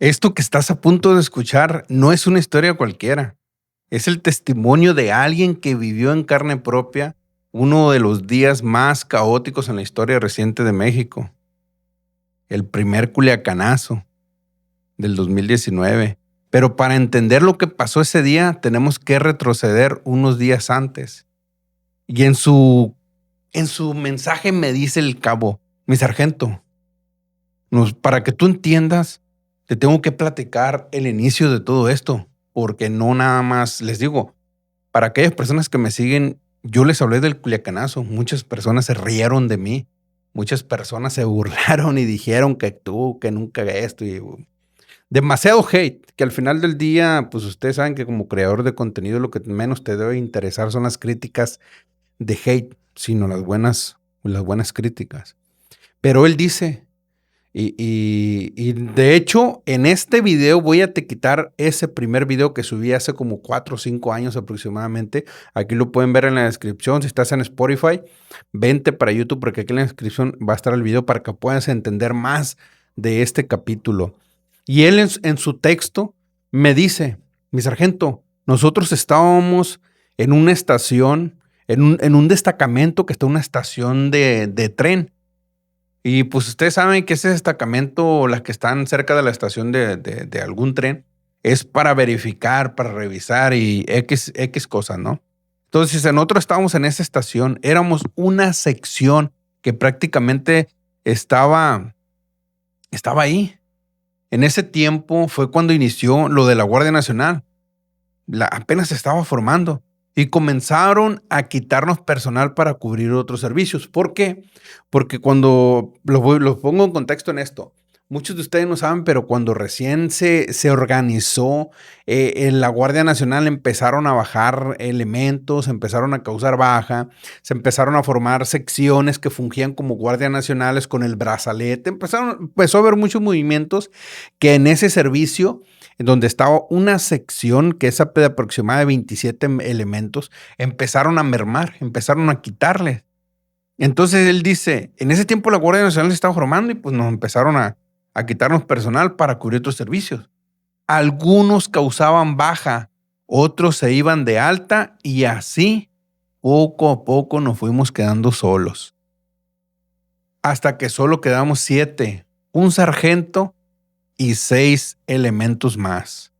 Esto que estás a punto de escuchar no es una historia cualquiera. Es el testimonio de alguien que vivió en carne propia uno de los días más caóticos en la historia reciente de México, el primer Culiacanazo del 2019. Pero para entender lo que pasó ese día, tenemos que retroceder unos días antes. Y en su mensaje me dice el cabo, mi sargento, para que tú entiendas, te tengo que platicar el inicio de todo esto, porque no nada más, les digo, para aquellas personas que me siguen, yo les hablé del Culiacanazo, muchas personas se rieron de mí, muchas personas se burlaron y dijeron que tú, que nunca esto, y demasiado hate, que al final del día, pues ustedes saben que como creador de contenido lo que menos te debe interesar son las críticas de hate, sino las buenas críticas. Pero él dice, y de hecho, en este video voy a te quitar ese primer video que subí hace como 4 o 5 años aproximadamente. Aquí lo pueden ver en la descripción. Si estás en Spotify, vente para YouTube porque aquí en la descripción va a estar el video para que puedas entender más de este capítulo. Y él en su texto me dice, mi sargento, nosotros estábamos en una estación, en un destacamento que está en una estación de tren. Y pues ustedes saben que ese destacamento, las que están cerca de la estación de algún tren, es para verificar, para revisar y X cosas, ¿no? Entonces, nosotros estábamos en esa estación, éramos una sección que prácticamente estaba ahí. En ese tiempo fue cuando inició lo de la Guardia Nacional. Apenas se estaba formando y comenzaron a quitarnos personal para cubrir otros servicios. ¿Por qué? Porque cuando los pongo en contexto en esto, muchos de ustedes no saben, pero cuando recién se organizó en la Guardia Nacional empezaron a bajar elementos, empezaron a causar baja, se empezaron a formar secciones que fungían como guardias nacionales con el brazalete, empezó a haber muchos movimientos que en ese servicio en donde estaba una sección que es de aproximadamente 27 elementos, empezaron a mermar, empezaron a quitarle. Entonces él dice, en ese tiempo la Guardia Nacional se estaba formando y pues nos empezaron a quitarnos personal para cubrir otros servicios. Algunos causaban baja, otros se iban de alta y así poco a poco nos fuimos quedando solos. Hasta que solo quedamos 7, un sargento y 6 elementos más.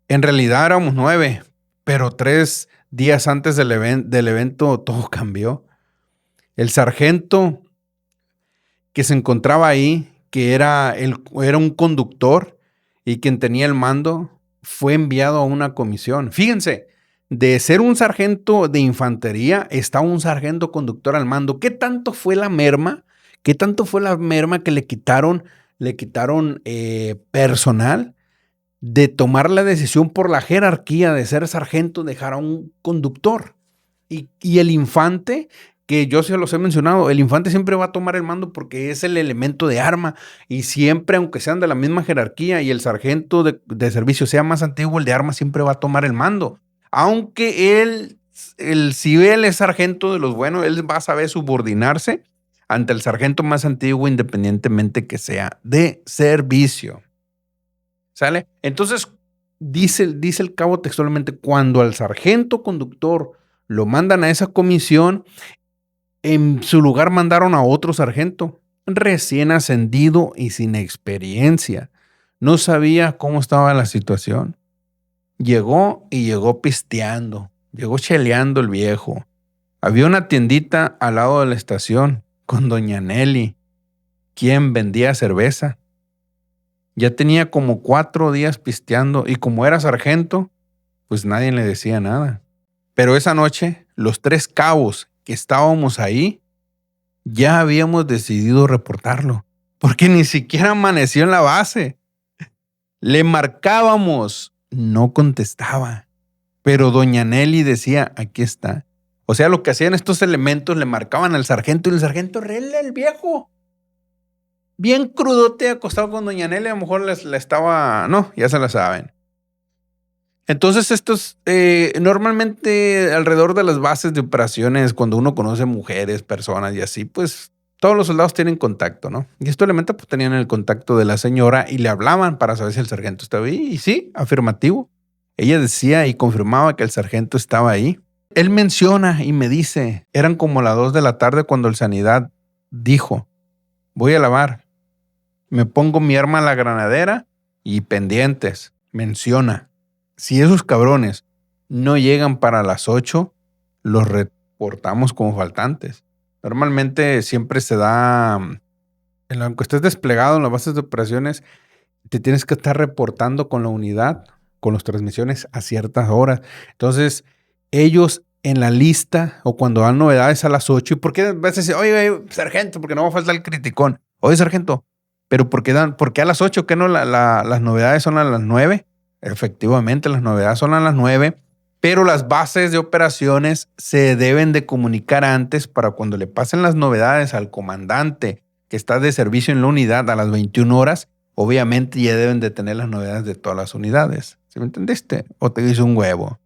En realidad éramos 9, pero 3 días antes del evento todo cambió. El sargento que se encontraba ahí, que era un conductor y quien tenía el mando, fue enviado a una comisión. Fíjense, de ser un sargento de infantería, está un sargento conductor al mando. ¿Qué tanto fue la merma? ¿Qué tanto fue la merma que le quitaron personal? De tomar la decisión por la jerarquía de ser sargento, dejar a un conductor. Y el infante, que yo se los he mencionado, el infante siempre va a tomar el mando porque es el elemento de arma y siempre, aunque sean de la misma jerarquía y el sargento de servicio sea más antiguo, el de arma siempre va a tomar el mando. Aunque si él es sargento de los buenos, él va a saber subordinarse ante el sargento más antiguo independientemente que sea de servicio. ¿Sale? Entonces, dice el cabo textualmente, cuando al sargento conductor lo mandan a esa comisión, en su lugar mandaron a otro sargento, recién ascendido y sin experiencia. No sabía cómo estaba la situación. Llegó pisteando, llegó cheleando el viejo. Había una tiendita al lado de la estación con doña Nelly, quien vendía cerveza. Ya tenía como 4 días pisteando y como era sargento, pues nadie le decía nada. Pero esa noche, los 3 cabos que estábamos ahí, ya habíamos decidido reportarlo, porque ni siquiera amaneció en la base. Le marcábamos, no contestaba, pero doña Nelly decía, aquí está. O sea, lo que hacían estos elementos, le marcaban al sargento y el sargento, rele el viejo. Bien crudote, acostado con doña Nelly, a lo mejor la estaba... No, ya se la saben. Entonces estos, normalmente alrededor de las bases de operaciones, cuando uno conoce mujeres, personas y así, pues Todos los soldados tienen contacto, ¿no? Y estos elementos pues tenían el contacto de la señora y le hablaban para saber si el sargento estaba ahí. Y sí, afirmativo. Ella decía y confirmaba que el sargento estaba ahí. Él menciona y me dice, eran como las 2 de la tarde cuando el sanidad dijo, voy a lavar, me pongo mi arma a la granadera y pendientes. Menciona, si esos cabrones no llegan para las 8, los reportamos como faltantes. Normalmente siempre se da, en lo que estés desplegado en las bases de operaciones, te tienes que estar reportando con la unidad, con las transmisiones a ciertas horas. Entonces, ellos en la lista o cuando dan novedades a las 8, ¿y por qué a veces dicen, oye, sargento, porque no va a faltar el criticón? Oye, sargento, pero ¿por qué a las 8? ¿Qué no las novedades son a las 9? Efectivamente, las novedades son a las 9, pero las bases de operaciones se deben de comunicar antes para cuando le pasen las novedades al comandante que está de servicio en la unidad a las 21 horas, obviamente ya deben de tener las novedades de todas las unidades. ¿Sí me entendiste? O te hizo un huevo.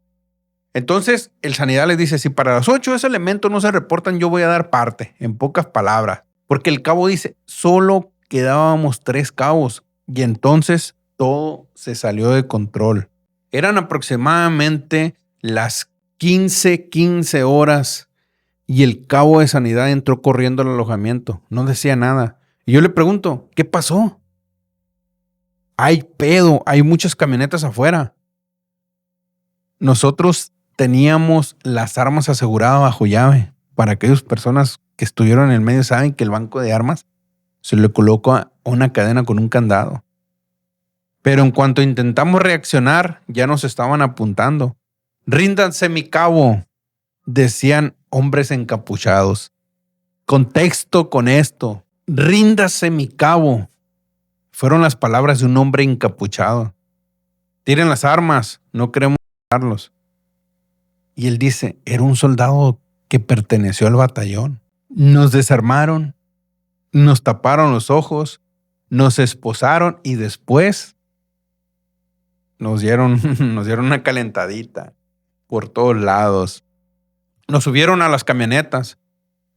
Entonces, el sanidad les dice, si para las 8 esos elementos no se reportan, yo voy a dar parte, en pocas palabras. Porque el cabo dice, solo quedábamos 3 cabos. Y entonces todo se salió de control. Eran aproximadamente las 15 horas y el cabo de sanidad entró corriendo al alojamiento. No decía nada. Y yo le pregunto, ¿qué pasó? Hay pedo, hay muchas camionetas afuera. Nosotros teníamos las armas aseguradas bajo llave. Para aquellas personas que estuvieron en el medio saben que el banco de armas se le coloca una cadena con un candado. Pero en cuanto intentamos reaccionar, ya nos estaban apuntando. Ríndanse, mi cabo, decían hombres encapuchados. Contexto con esto. Ríndase, mi cabo. Fueron las palabras de un hombre encapuchado. Tiren las armas, no queremos matarlos. Y él dice, era un soldado que perteneció al batallón. Nos desarmaron, nos taparon los ojos, nos esposaron y después nos dieron una calentadita por todos lados. Nos subieron a las camionetas.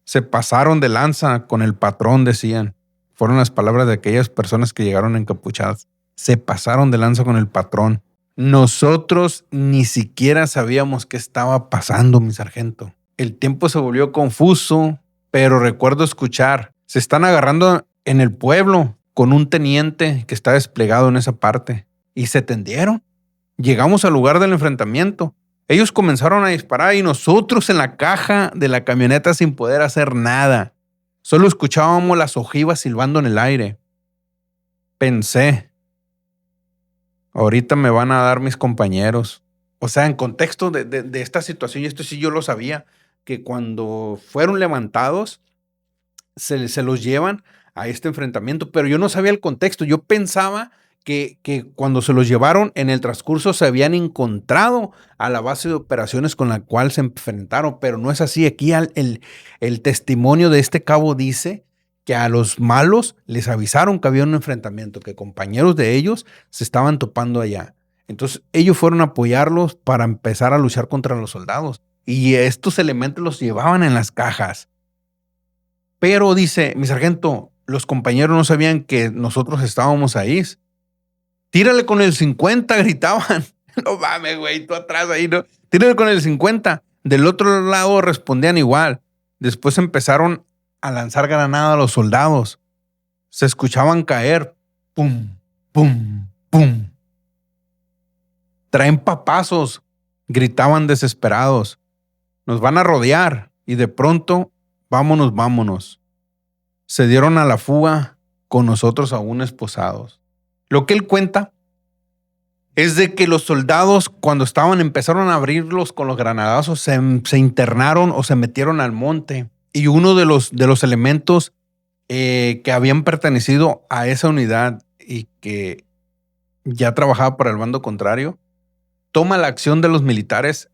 Se pasaron de lanza con el patrón, decían. Fueron las palabras de aquellas personas que llegaron encapuchadas. Se pasaron de lanza con el patrón. Nosotros ni siquiera sabíamos qué estaba pasando, mi sargento. El tiempo se volvió confuso, pero recuerdo escuchar. Se están agarrando en el pueblo con un teniente que está desplegado en esa parte. Y se tendieron. Llegamos al lugar del enfrentamiento. Ellos comenzaron a disparar y nosotros en la caja de la camioneta sin poder hacer nada. Solo escuchábamos las ojivas silbando en el aire. Pensé, ahorita me van a dar mis compañeros. O sea, en contexto de esta situación, y esto sí yo lo sabía, que cuando fueron levantados, se los llevan a este enfrentamiento, pero yo no sabía el contexto. Yo pensaba que cuando se los llevaron en el transcurso se habían encontrado a la base de operaciones con la cual se enfrentaron, pero no es así. Aquí el testimonio de este cabo dice que a los malos les avisaron que había un enfrentamiento, que compañeros de ellos se estaban topando allá. Entonces ellos fueron a apoyarlos para empezar a luchar contra los soldados. Y estos elementos los llevaban en las cajas. Pero dice, mi sargento, los compañeros no sabían que nosotros estábamos ahí. Tírale con el 50, gritaban. No mames, güey, tú atrás ahí, ¿no? Tírale con el 50. Del otro lado respondían igual. Después empezaron a lanzar granadas a los soldados. Se escuchaban caer. Pum, pum, pum. Traen papazos, gritaban desesperados. Nos van a rodear. Y de pronto, vámonos, vámonos. Se dieron a la fuga con nosotros aún esposados. Lo que él cuenta es de que los soldados, cuando empezaron a abrirlos con los granadazos, se internaron o se metieron al monte. Y uno de los elementos que habían pertenecido a esa unidad y que ya trabajaba para el bando contrario, toma la acción de los militares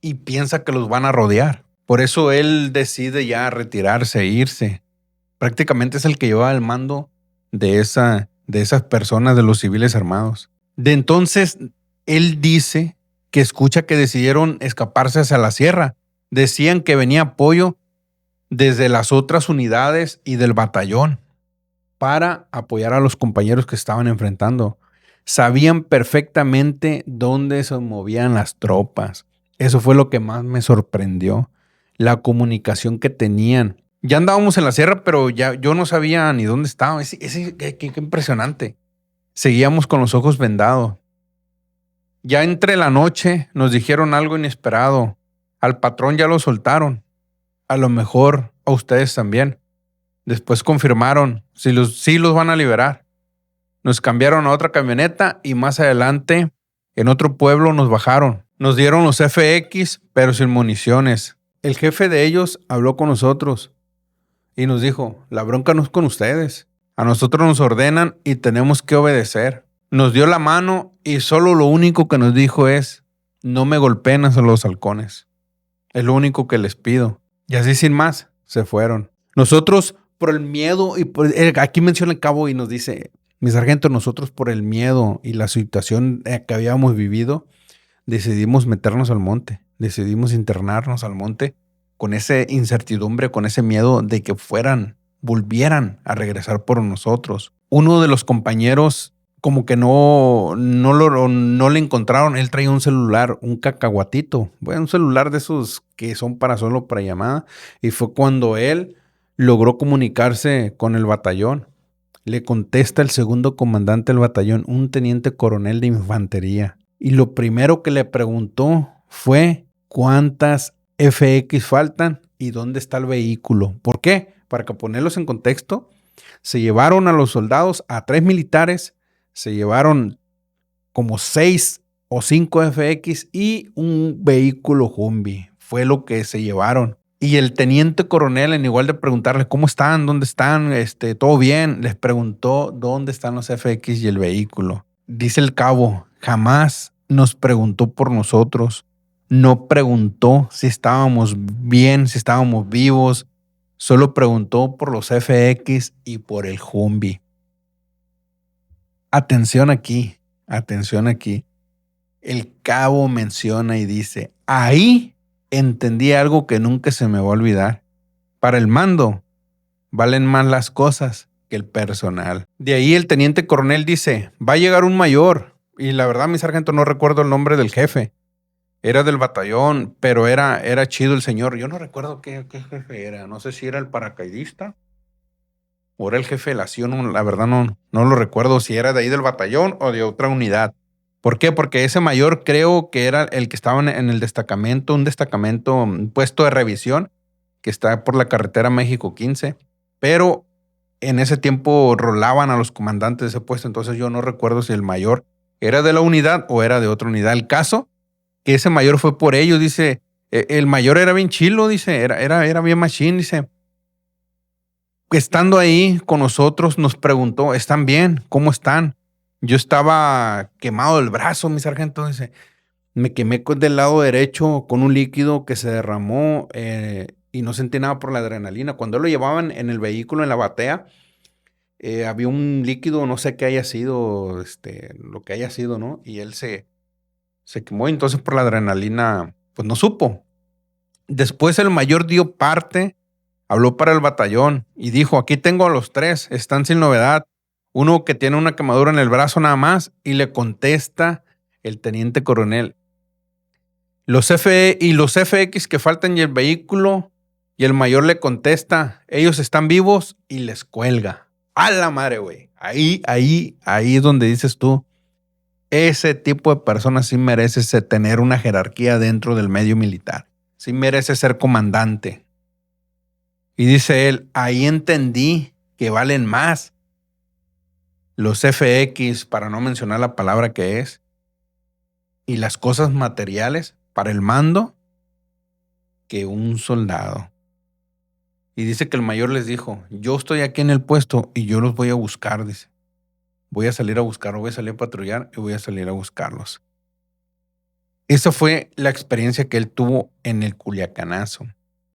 y piensa que los van a rodear. Por eso él decide ya retirarse e irse. Prácticamente es el que lleva el mando de esas personas, de los civiles armados. De entonces, él dice que escucha que decidieron escaparse hacia la sierra. Decían que venía apoyo desde las otras unidades y del batallón para apoyar a los compañeros que estaban enfrentando. Sabían perfectamente dónde se movían las tropas. Eso fue lo que más me sorprendió. La comunicación que tenían. Ya andábamos en la sierra, pero ya yo no sabía ni dónde estaba. Qué impresionante. Seguíamos con los ojos vendados. Ya entre la noche nos dijeron algo inesperado. Al patrón ya lo soltaron. A lo mejor a ustedes también. Después confirmaron, sí los van a liberar. Nos cambiaron a otra camioneta y más adelante, en otro pueblo, nos bajaron. Nos dieron los FX, pero sin municiones. El jefe de ellos habló con nosotros y nos dijo, la bronca no es con ustedes. A nosotros nos ordenan y tenemos que obedecer. Nos dio la mano y solo lo único que nos dijo es, no me golpeen a los halcones. Es lo único que les pido. Y así sin más, se fueron. Nosotros, por el miedo, aquí menciona el cabo y nos dice, mi sargento, nosotros por el miedo y la situación que habíamos vivido, decidimos meternos al monte, decidimos internarnos al monte con esa incertidumbre, con ese miedo de que volvieran a regresar por nosotros. Uno de los compañeros como que no le encontraron. Él traía un celular, un cacahuatito, bueno, un celular de esos que son solo para llamada. Y fue cuando él logró comunicarse con el batallón. Le contesta el segundo comandante del batallón, un teniente coronel de infantería. Y lo primero que le preguntó fue cuántas FX faltan y dónde está el vehículo. ¿Por qué? Para que ponerlos en contexto, se llevaron a los soldados, a 3 militares, se llevaron como 6 o 5 FX y un vehículo Humvee. Fue lo que se llevaron. Y el teniente coronel, en igual de preguntarle cómo están, dónde están, todo bien, les preguntó dónde están los FX y el vehículo. Dice el cabo, jamás nos preguntó por nosotros. No preguntó si estábamos bien, si estábamos vivos. Solo preguntó por los FX y por el Humvee. Atención aquí, atención aquí. El cabo menciona y dice, ahí entendí algo que nunca se me va a olvidar. Para el mando, valen más las cosas que el personal. De ahí el teniente coronel dice, va a llegar un mayor. Y la verdad, mi sargento, no recuerdo el nombre del jefe. Era del batallón, pero era chido el señor. Yo no recuerdo qué jefe era. No sé si era el paracaidista o era el jefe de la acción. La verdad no lo recuerdo si era de ahí del batallón o de otra unidad. ¿Por qué? Porque ese mayor creo que era el que estaba en el destacamento, un puesto de revisión que está por la carretera México 15. Pero en ese tiempo rolaban a los comandantes de ese puesto. Entonces yo no recuerdo si el mayor era de la unidad o era de otra unidad. El caso que ese mayor fue por ellos, dice, el mayor era bien chilo, dice, era bien machín, dice. Estando ahí con nosotros nos preguntó, ¿están bien? ¿Cómo están? Yo estaba quemado del brazo, mi sargento, dice. Me quemé del lado derecho con un líquido que se derramó y no sentí nada por la adrenalina. Cuando lo llevaban en el vehículo, en la batea, había un líquido, no sé qué haya sido, lo que haya sido, ¿no? Y él se quemó, entonces por la adrenalina, pues no supo. Después el mayor dio parte, habló para el batallón y dijo, aquí tengo a los 3, están sin novedad. Uno que tiene una quemadura en el brazo nada más, y le contesta el teniente coronel, los FX que faltan y el vehículo, y el mayor le contesta, ellos están vivos, y les cuelga. ¡A la madre, güey! Ahí es donde dices tú, ese tipo de personas sí merece tener una jerarquía dentro del medio militar. Sí merece ser comandante. Y dice él, ahí entendí que valen más los FX, para no mencionar la palabra que es, y las cosas materiales para el mando que un soldado. Y dice que el mayor les dijo, yo estoy aquí en el puesto y yo los voy a buscar, dice. Voy a salir a patrullar y voy a salir a buscarlos. Esa fue la experiencia que él tuvo en el Culiacanazo.